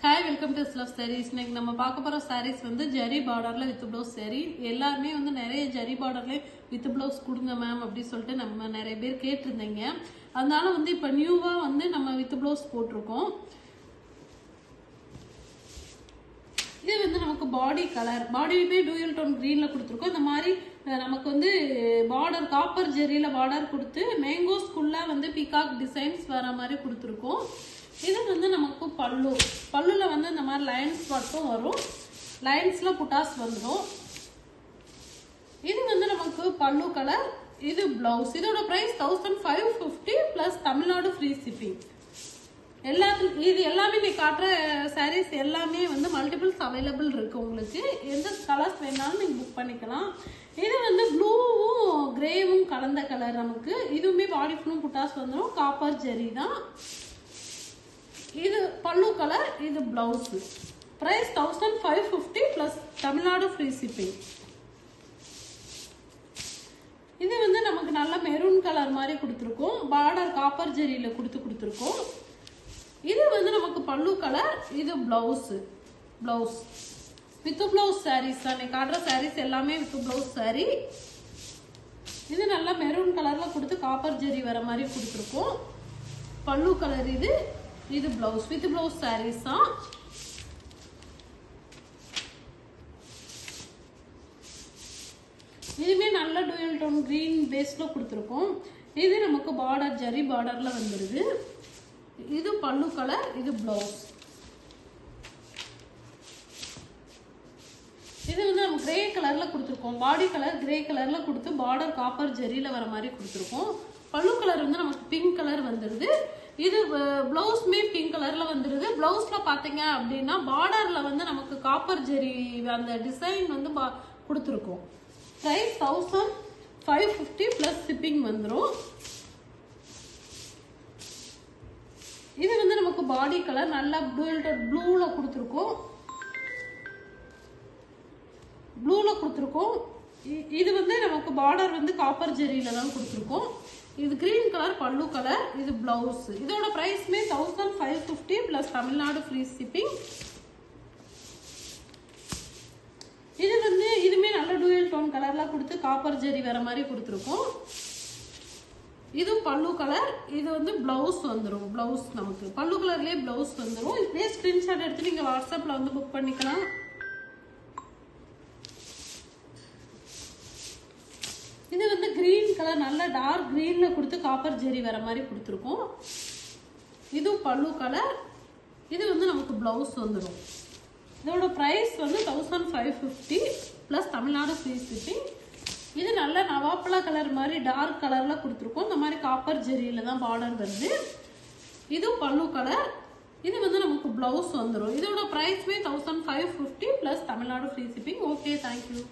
Hi, welcome to Love Sarees. இன்னைக்கு நம்ம பார்க்க போற sarees வந்து ஜரி பார்டர்ல வித் ப்ளவுஸ் saree. எல்லாரும் வந்து நிறைய ஜரி பார்டர்ல வித் ப்ளவுஸ் கொடுங்க மேம் அப்படி சொல்லிட்டு நம்ம நிறைய பேர் கேட்டிருந்தீங்க. அதனால வந்து இப்ப நியூவா வந்து நம்ம வித் ப்ளவுஸ் போட்டுருக்கோம். இது வந்து நமக்கு பாடி கலர் பாடியுமே டூயல் டோன் கிரீன்ல கொடுத்துருக்கோம். இந்த மாதிரி நமக்கு வந்து பார்டர் காப்பர் ஜெரியில பார்டர் கொடுத்து மேங்கோ ஸ்கூல்ல வந்து பீகாக் டிசைன்ஸ் வர மாதிரி கொடுத்துருக்கோம். இது வந்து நமக்கு பல்லுல வந்து இந்த மாதிரி லைன்ஸ் மட்டும் வரும். லைன்ஸ்ல புட்டாஸ் வந்துடும். இது வந்து நமக்கு பல்லு கலர். இது பிளவுஸ். இதோட price 1550 plus Tamil Nadu free shipping. இது எல்லாமே நீ காட்டுற சாரீஸ் எல்லாமே வந்து மல்டிபிள்ஸ் அவைலபிள் இருக்கு. உங்களுக்கு எந்த கலர்ஸ் வேணாலும் நீங்க புக் பண்ணிக்கலாம். இது வந்து ப்ளூவும் கிரேவும் கலந்த கலர். நமக்கு இதுவுமே பாடி ஃபுல்லும் புட்டாஸ் வந்துடும். காப்பர் ஜெரி தான். இது பல்லு கலர். இது blouse. Price 1550 plus Tamil Nadu free shipping. இது வந்து நமக்கு நல்ல மெரூன் கலர் மாதிரி கொடுத்துருக்கோம். பார்டர் காப்பர் ஜெரியில கொடுத்துருக்கோம். இது வந்து நமக்கு பல்லு கலர். இது பிளவுஸ். வித் பிளவுஸ் சாரீஸ் தான் காட்டுற சாரீஸ் எல்லாமே வித் பிளவுஸ் சாரி. இது நல்லா மெரூன் கலர்ல கொடுத்து காப்பர் ஜெரி வர மாதிரி கொடுத்துருக்கோம். பல்லு கலர். இது பிளவுஸ் வித் பிளவுஸ் சாரீஸ் தான். இதுமே நல்ல டூயல் டோன் கிரீன் பேஸ்ல கொடுத்துருக்கோம். இது நமக்கு பார்டர் ஜரி பார்டர்ல வந்துருது. இது பல்லு கலர். இது பிளவுஸ். இது வந்து நம்ம கிரே கலர்ல கொடுத்துருக்கோம். பாடி கலர் கிரே கலர்ல கொடுத்து பார்டர் காப்பர் ஜெரியில வர மாதிரி கொடுத்துருக்கோம். பல்லு கலர் வந்து நமக்கு பிங்க் கலர் வந்துருது. இது பிளவுஸ்மே பிங்க் கலர்ல வந்துருது. பிளவுஸ்ல பாத்தீங்க அப்படின்னா பார்டர்ல வந்து நமக்கு காப்பர் ஜெரி அந்த டிசைன் வந்து கொடுத்துருக்கோம். பிரைஸ் 1550 பிளஸ் ஷிப்பிங் வந்துடும். இது வந்து நமக்கு பாடி கலர் நல்லா ப்ளூல கொடுத்துருக்கோம். இது வந்து நமக்கு பார்டர் வந்து காப்பர் ஜெரியில தான் கொடுத்துருக்கோம். இது கிரீன் கலர் பல்லு கலர். இது பிளவுஸ். இதோட பிரைஸ்மே 1550 பிளஸ் தமிழ்நாடு ஃப்ரீ ஷிப்பிங். இது வந்து இதுமே நல்ல டூயல் டோன் கலர்ல கொடுத்து காப்பர் ஜெரி வர மாதிரி கொடுத்துருக்கோம். இது பல்லு கலர். இது வந்து பிளவுஸ் வந்துடும். பிளவுஸ் நமக்கு பல்லு கலர்லயே பிளவுஸ் வந்துடும். இப்படியே ஸ்கிரீன்ஷாட் எடுத்து நீங்க வாட்ஸ்அப்ல வந்து புக் பண்ணிக்கலாம். இது வந்து கிரீன் கலர் நல்ல டார்க் கிரீன்ல கொடுத்து காப்பர் ஜெரி வர மாதிரி கொடுத்துருக்கோம். இது பல்லு கலர். இது வந்து நமக்கு பிளவுஸ் வந்துடும். இதோட பிரைஸ் வந்து 1550 பிளஸ் தமிழ்நாடு ஃப்ரீ ஷிப்பிங். இது நல்ல நவாப்பழ கலர் மாதிரி டார்க் கலர்ல கொடுத்துருக்கோம். இந்த மாதிரி காப்பர் ஜெரியில தான் பார்டர் வருது. இது பல்லு கலர். இது வந்து நமக்கு பிளவுஸ் வந்துடும். இதோட பிரைஸ்மே 1550 plus Tamil Nadu free shipping. Okay, thank you.